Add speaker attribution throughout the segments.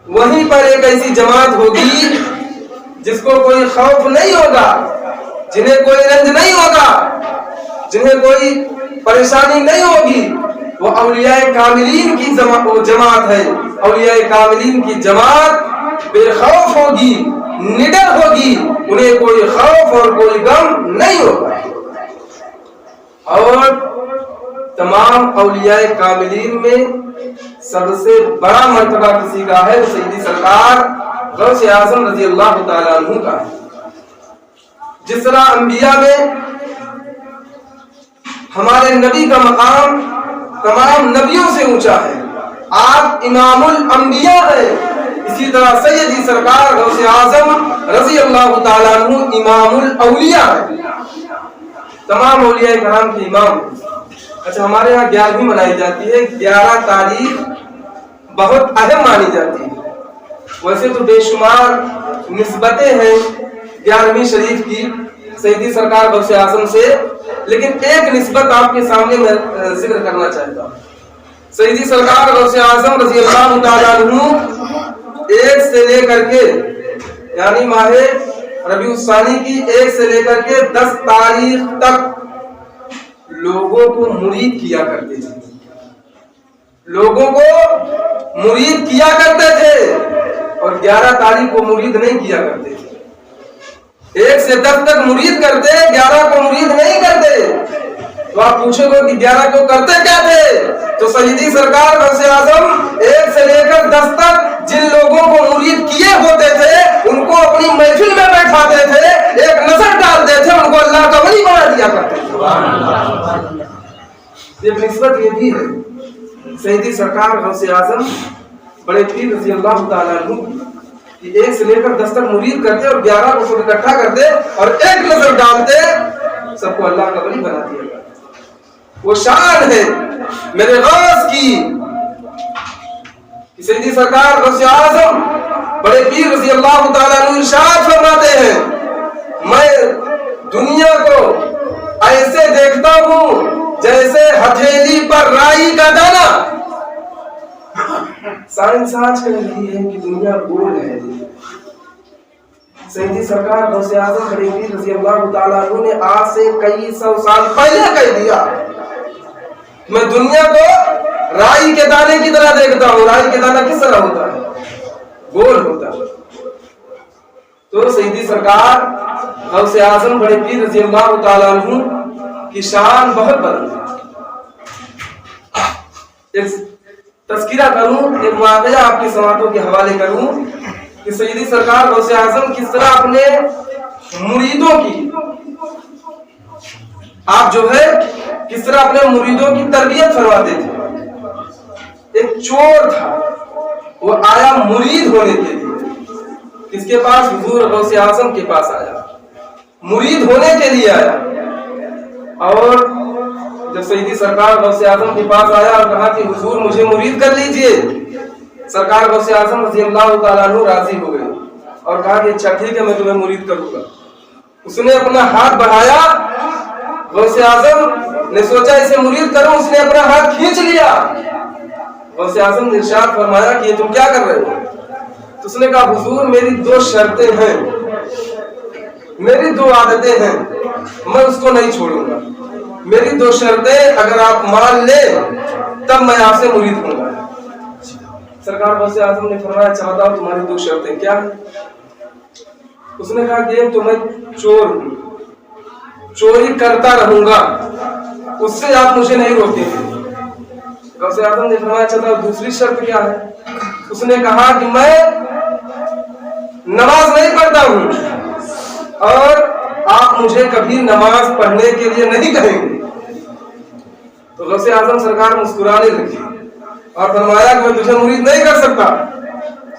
Speaker 1: وہیں پر ایک ایسی جماعت ہوگی جس کو کوئی خوف نہیں ہوگا، جنہیں کوئی رنج نہیں ہوگا، جنہیں کوئی پریشانی نہیں ہوگی. وہ اولیاء کاملین کی جماعت ہے. اولیاء کاملین کی جماعت بے خوف ہوگی، نڈر ہوگی، انہیں کوئی خوف اور کوئی غم نہیں ہوگا. اور تمام اولیاء کاملین میں سب سے بڑا مرتبہ کسی کا ہے، سیدی سرکار غوث اعظم رضی اللہ تعالیٰ عنہ کا ہے. جس طرح انبیاء میں ہمارے نبی کا مقام تمام نبیوں سے اونچا ہے، آپ امام الانبیاء ہیں، اسی طرح سیدی سرکار غوث اعظم رضی اللہ تعالیٰ عنہ امام الاولیاء ہیں، تمام اولیاء کرام کے امام. اچھا، ہمارے یہاں 11ویں منائی جاتی ہے. 11 تاریخ بہت اہم مانی جاتی ہے. ویسے تو بے شمار نسبتیں ہیں 11ویں شریف کی سیدی سرکار غوث اعظم سے، لیکن ایک نسبت آپ کے سامنے میں ذکر کرنا چاہتا ہوں. سیدی سرکار غوث اعظم رضی اللہ تعالیٰ عنہ 1 سے لے کر کے یعنی ماہ ربیع الثانی کی 1 سے لے کر کے 10 تاریخ تک لوگوں کو مرید کیا کرتے تھے، لوگوں کو مرید کیا کرتے تھے، اور 11 تاریخ کو مرید نہیں کیا کرتے تھے. 1 سے 10 تک مرید کرتے، 11 کو مرید نہیں کرتے. تو آپ پوچھو گے کہ 11 کو کرتے کیا تھے؟ تو سیدی سرکار غوث اعظم 1 سے لے کر 10 تک جن لوگوں کو مرید کیے ہوتے تھے ان کو اپنی محفل میں بیٹھاتے تھے، ایک نظر ڈالتے تھے، ان کو اللہ کا ولی بنا دیا کرتے تھے. ایک نسبت یہ بھی ہے سیدی سرکار غوث اعظم بڑے پیر رضی اللہ تعالیٰ عنہ کہ 1 سے لے کر 10 تک مرید کرتے اور 11 کو سب اکٹھا کرتے اور ایک نظر ڈالتے، سب کو اللہ کا ولی بنا دیا کرتے. وہ شان ہے میرے غوث کی کہ سیدی سرکار غوث اعظم بڑے پیر رضی اللہ تعالیٰ عنہ ارشاد فرماتے ہیں، میں دنیا کو ایسے دیکھتا ہوں جیسے ہتھیلی پر رائی کا دانا. سائنس آج کہہ رہی ہے کہ دنیا گول ہے. سیدی سرکار غوث اعظم بڑے پیر رضی اللہ تعالیٰ عنہ نے آج سے کئی 100 سال پہلے کہہ دیا، میں دنیا کو رائی کے دانے کی طرح دیکھتا ہوں. رائی کے دانا کس طرح ہوتا ہے؟ گول ہوتا ہے. تو سیدی سرکار غوث اعظم بڑے پیر رضی اللہ تعالیٰ عنہ کی شان بہت بلند ہے. ایک تذکرہ کروں، ایک واقعہ آپ کی سماعتوں کے حوالے کروں کہ سیدی سرکار غوث اعظم کس طرح اپنے مریدوں کی آپ جو ہے کس طرح اپنے مریدوں کی تربیت فرماتے تھے. ایک چور تھا، وہ آیا مرید ہونے کے لیے، کس کے پاس؟ حضور غوث اعظم کے پاس آیا، مرید ہونے کے لیے آیا. اور جب سیدی سرکار غوث اعظم کے پاس آیا اور کہا کہ حضور مجھے مرید کر لیجئے، سرکار غوث اعظم رضی اللہ تعالیٰ عنہ راضی ہو گئے اور کہا کہ اچھا ٹھیک ہے میں تمہیں مرید کروں گا. اس نے اپنا ہاتھ بڑھایا، غوث اعظم نے سوچا اسے مرید کروں، اس نے اپنا ہاتھ کھینچ لیا. غوث اعظم نے ارشاد فرمایا کہ یہ تم کیا کر رہے ہو؟ تو اس نے کہا حضور میری 2 شرطیں ہیں، میری 2 عادتیں ہیں، میں اس کو نہیں چھوڑوں گا. میری 2 شرطیں اگر آپ مان لیں تب میں آپ سے مرید ہوں گا. سرکار غوث اعظم نے فرمایا اچھا بتاؤ تمہاری 2 شرطیں کیا ہیں؟ اس نے کہا کہ تو میں چور ہوں، چوری کرتا رہوں گا، اس سے آپ مجھے نہیں روکیں گے. غوث اعظم نے فرمایا اچھا بتاؤ دوسری شرط کیا ہے؟ اس نے کہا کہ میں نماز نہیں پڑھتا ہوں اور آپ مجھے کبھی نماز پڑھنے کے لیے نہیں کہیں گے. تو غوث اعظم سرکار مسکرانے لگی اور فرمایا کہ میں تجھے مرید نہیں کر سکتا،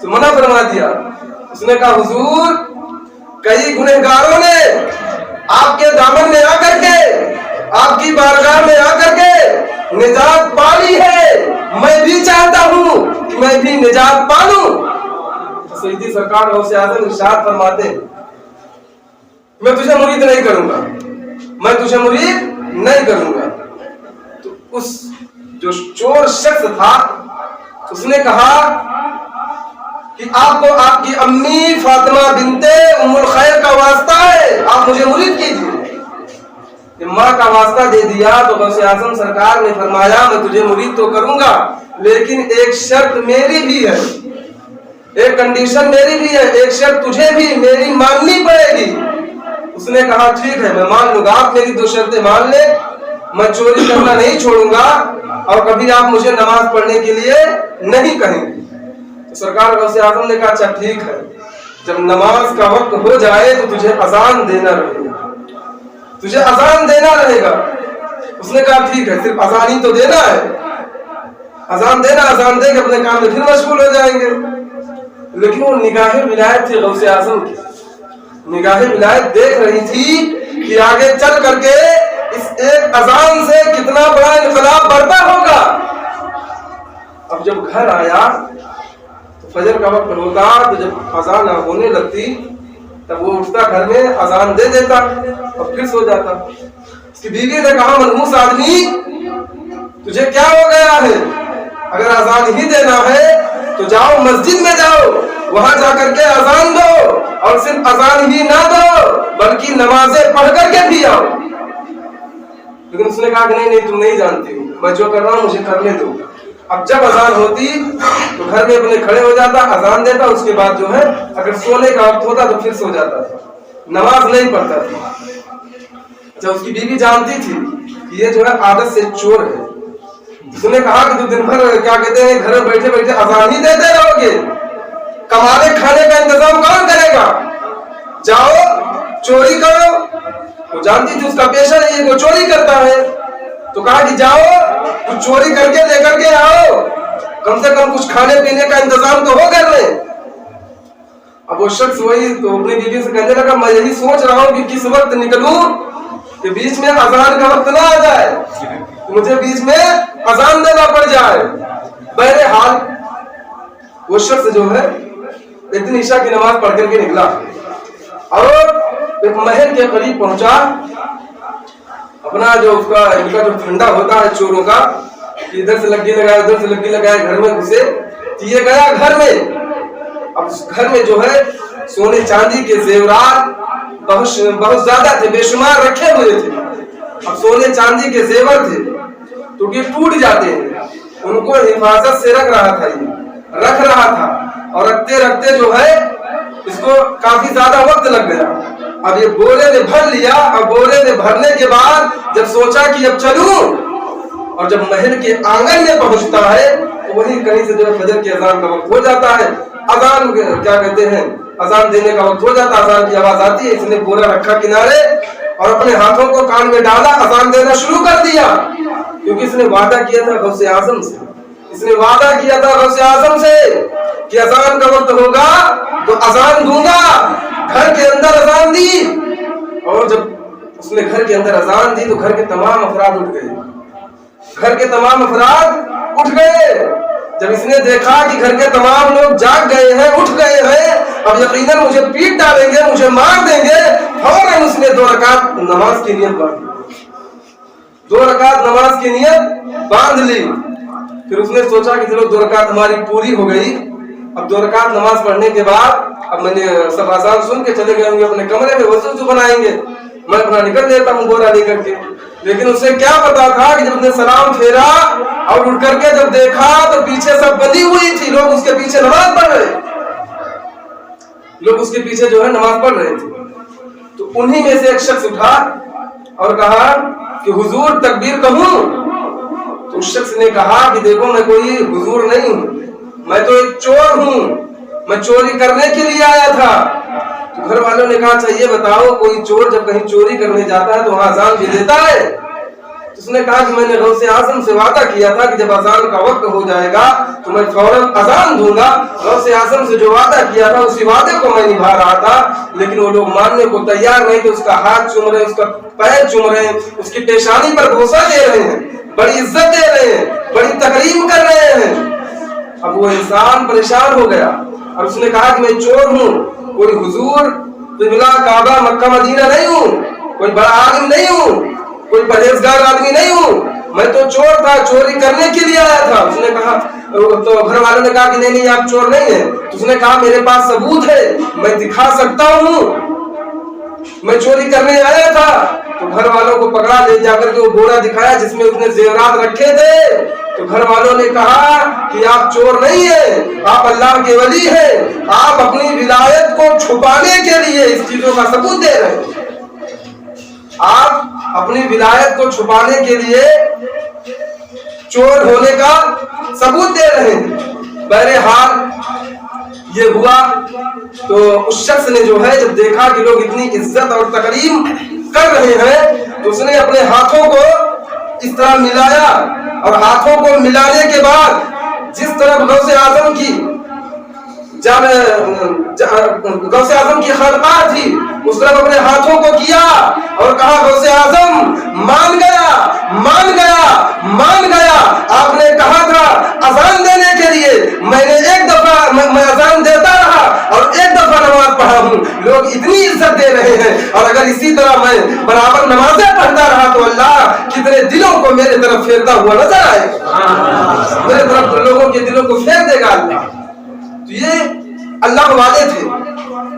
Speaker 1: تو منع فرما دیا. اس نے کہا حضور کئی گنہگاروں نے آپ کے دامن میں آ کر کے، آپ کی بارگاہ میں آ کر کے نجات پالی ہے، میں بھی چاہتا ہوں کہ میں بھی نجات پالوں. سیدی سرکار غوث اعظم ارشاد فرماتے میں تجھے مرید نہیں کروں گا، میں تجھے مرید نہیں کروں گا. تو اس جو چور شخص تھا اس نے کہا کہ آپ کو آپ کی امی فاطمہ بنت ام الخیر کا واسطہ ہے، آپ مجھے مرید کیجیے۔ کہ ماں کا واسطہ دے دیا تو غوث اعظم سرکار نے فرمایا میں تجھے مرید تو کروں گا، لیکن ایک شرط میری بھی ہے، ایک کنڈیشن میری بھی ہے، ایک شرط تجھے بھی میری ماننی پڑے گی۔ اس نے کہا ٹھیک ہے میں مان لوں گا، آپ میری دو شرطیں مان لیں، میں چوری کرنا نہیں چھوڑوں گا اور کبھی آپ مجھے نماز پڑھنے کے لیے نہیں کہیں گے۔ تو سرکار غوث اعظم نے کہا اچھا ٹھیک ہے، جب نماز کا وقت ہو جائے تو تجھے اذان دینا رہے گا، تجھے اذان دینا رہے گا۔ اس نے کہا ٹھیک ہے، صرف اذان ہی تو دینا ہے، اذان دینا، اذان دے کے اپنے کام میں پھر مشغول ہو جائیں گے۔ لیکن وہ نگاہ ولایت تھی غوث اعظم کی، نگاہ ولایت دیکھ رہی تھی کہ آگے چل کر کے اس ایک اذان سے کتنا بڑا انقلاب برپا ہوگا۔ اب جب گھر آیا تو فجر کا وقت ہوتا، تو جب اذان ہونے لگتی تب وہ اٹھتا، گھر میں اذان دے دیتا اور پھر سو جاتا۔ اس کی بیوی نے کہا منحوس آدمی تجھے کیا ہو گیا ہے؟ اگر اذان ہی دینا ہے تو جاؤ مسجد میں جاؤ، وہاں جا کر کے اذان دو، اور صرف اذان ہی نہ دو بلکہ نمازیں پڑھ کر کے بھی آؤ۔ لیکن اس نے کہا کہ نہیں تم نہیں جانتی ہو، میں جو کر رہا ہوں مجھے کرنے دو۔ اب جب اذان ہوتی تو گھر میں اپنے کھڑے ہو جاتا، اذان دیتا، اس کے بعد جو ہے اگر سونے کا وقت ہوتا تو پھر سو جاتا تھا، نماز نہیں پڑھتا تھا۔ جب اس کی بیوی جانتی تھی کہ یہ جو ہے عادت سے چور ہے، اس نے کہا کہ تو دن بھر کیا کہتے ہیں گھر میں بیٹھے بیٹھے اذان ہی دیتے رہو گے، کمانے کھانے کا انتظام کون کرے گا؟ جاؤ چوری کرو۔ وہ جانتی تھی اس کا پیشہ نہیں ہے، وہ چوری کرتا ہے، تو کہا کہ جاؤ کچھ چوری کر کے لے کر کے آؤ، کم سے کم کچھ کھانے پینے کا انتظام تو ہو کر لیں۔ اب وہ شخص وہی تو اپنی بیوی سے کہنے لگا میں یہی سوچ رہا ہوں کہ کس وقت نکلوں کہ بیچ میں اذان کا وقت نہ آ جائے، مجھے بیچ میں اذان دینا پڑ جائے۔ بہرحال وہ شخص جو ہے ایک دن عشاء کی نماز پڑھ کر کے نکلا اور ایک محل کے قریب پہنچا، اپنا جو اس کا ان کا جو ٹھنڈا ہوتا ہے چوروں کا، ادھر سے لگی لگائے ادھر سے لگی لگائے، گھر میں گھسے، یہ گیا گھر میں۔ اب اس گھر میں جو ہے سونے چاندی کے زیورات بہت زیادہ تھے، بے شمار رکھے ہوئے تھے۔ اب سونے چاندی کے زیور تھے تو یہ ٹوٹ جاتے ہیں، ان کو حفاظت سے رکھ رہا تھا اور رکھتے رکھتے جو ہے اس کو کافی زیادہ وقت لگ گیا۔ اب یہ بولے نے بھر لیا، اور بولے نے بھرنے کے بعد جب سوچا کہ اب چلوں، اور جب محل کے آنگن میں پہنچتا ہے تو وہی کہیں سے جو ہے فجر کی اذان کا وقت ہو جاتا ہے، اذان کیا کہتے ہیں اذان دینے کا وقت ہو جاتا، اذان کی آواز آتی ہے۔ اس نے بولا رکھا کنارے اور اپنے ہاتھوں کو کان میں ڈالا، اذان دینا شروع کر دیا، کیونکہ اس نے وعدہ کیا تھا غوث اعظم سے، اس نے وعدہ کیا تھا غوث اعظم سے کہ اذان کا وقت ہوگا تو اذان دوں گا۔ گھر کے اندر اذان دی، اور جب اس نے گھر کے اندر اذان دی تو گھر کے تمام افراد اٹھ گئے، گھر کے تمام افراد اٹھ گئے۔ جب اس نے دیکھا کہ گھر کے تمام لوگ جاگ گئے ہیں، اٹھ گئے ہیں، اب یقیناً مجھے پیٹ ڈالیں گے، مجھے مار دیں گے، فوراً اس نے 2 رکعت نماز کی نیت باندھی، 2 رکعت نماز کی نیت باندھ لی۔ پھر اس نے سوچا کہ چلو 2 رکعت ہماری پوری ہو گئی، اب 2 رکعت نماز پڑھنے کے بعد اب میں نے سب اذان سن کے چلے گئے ہوں گے اپنے کمرے میں، وضو بنائیں گے، میں اپنا نکل دیتا ہوں بورا لے کر کے۔ لیکن اسے کیا پتا تھا کہ جب نے سلام پھیرا اور اٹھ کر کے جب دیکھا تو پیچھے سب بندی ہوئی تھی، لوگ اس کے پیچھے نماز پڑھ رہے تھے، لوگ اس کے پیچھے جو ہے نماز پڑھ رہے تھے۔ تو انہی میں سے ایک شخص اٹھا اور کہا کہ حضور تکبیر کہوں؟ تو اس شخص نے کہا کہ دیکھو میں کوئی حضور نہیں ہوں، میں تو ایک چور ہوں، میں چوری کرنے کے لیے آیا تھا۔ تو گھر والوں نے کہا اچھا یہ بتاؤ کوئی چور جب کہیں چوری کرنے جاتا ہے تو وہاں اذان بھی دیتا ہے؟ اس نے کہا کہ میں نے غوث اعظم سے وعدہ کیا تھا کہ جب اذان کا وقت ہو جائے گا تو میں فوراً اذان دوں گا، غوث اعظم سے جو وعدہ کیا تھا اسی وعدے کو میں نبھا رہا تھا، لیکن وہ لوگ ماننے کو تیار نہیں تھے، اس کا ہاتھ چوم رہے ہیں، اس کا پیر چوم رہے ہیں، اس کی پیشانی پر بوسہ دے رہے ہیں، بڑی عزت دے رہے ہیں، بڑی تکریم کر رہے ہیں۔ اب وہ انسان پریشان ہو گیا اور اس نے کہا کہ میں چور ہوں، کوئی حضور قبلہ کعبہ مکہ مدینہ نہیں ہوں، کوئی بڑا عالم نہیں ہوں، کوئی پرہیزگار آدمی نہیں ہوں، میں تو چور تھا, چوری کرنے کے لیے آیا تھا. اس نے کہا, تو گھر والوں نے کہا کہ نہیں نہیں آپ چور نہیں ہیں. اس نے کہا میرے پاس ثبوت ہے, میں دکھا سکتا ہوں, میں چوری کرنے آیا تھا. تو گھر والوں کو پکڑا, لے جا کر کے وہ بوڑا دکھایا جس میں اس نے زیورات رکھے تھے. تو گھر والوں نے کہا کہ آپ چور نہیں ہیں, آپ اللہ کے ولی ہیں, آپ اپنی ولایت کو چھپانے کے لیے اس چیزوں کا ثبوت دے رہے ہیں. آپ اپنی ولایت کو چھپانے کے لیے چور ہونے کا ثبوت دے رہے ہیں. بہرحال یہ ہوا تو اس شخص نے جو ہے جب دیکھا کہ لوگ اتنی عزت اور تکریم کر رہے ہیں تو اس نے اپنے ہاتھوں کو اس طرح ملایا, اور ہاتھوں کو ملانے کے بعد جس طرف غوث اعظم کی غوث اعظم کی خانقاہ تھی اس طرف اپنے ہاتھوں کو کیا اور کہا غوث اعظم مان گیا, مان گیا, مان گیا. آپ نے کہا تھا اذان دینے کے لیے, میں نے ایک دفعہ میں اذان دیتا رہا اور ایک دفعہ نماز پڑھا ہوں. لوگ اتنی عزت دے رہے ہیں, اور اگر اسی طرح میں برابر نمازیں پڑھتا رہا تو اللہ کتنے دلوں کو میرے طرف پھیرتا ہوا نظر آئے گا, میرے طرف لوگوں کے دلوں کو پھیر دے گا اللہ. تو یہ اللہ والے تھے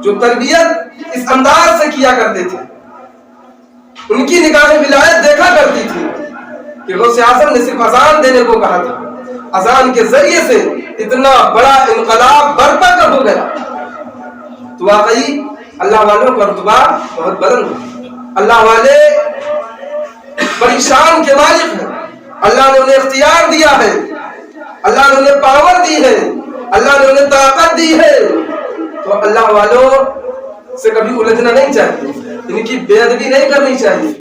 Speaker 1: جو تربیت اس انداز سے کیا کرتے تھے. ان کی نگاہ ولایت دیکھا کرتی تھی کہ غوث اعظم نے صرف اذان دینے کو کہا تھا, اذان کے ذریعے سے اتنا بڑا انقلاب برپا کر ہو گیا. تو واقعی اللہ والوں کا رتبہ بہت بلند ہے. اللہ والے بڑی شان کے مالک ہیں. اللہ نے انہیں اختیار دیا ہے, اللہ نے انہیں پاور دی ہے, اللہ نے انہیں طاقت دی ہے. تو اللہ والوں سے کبھی الجھنا نہیں چاہیے, ان کی بے ادبی نہیں کرنی چاہیے.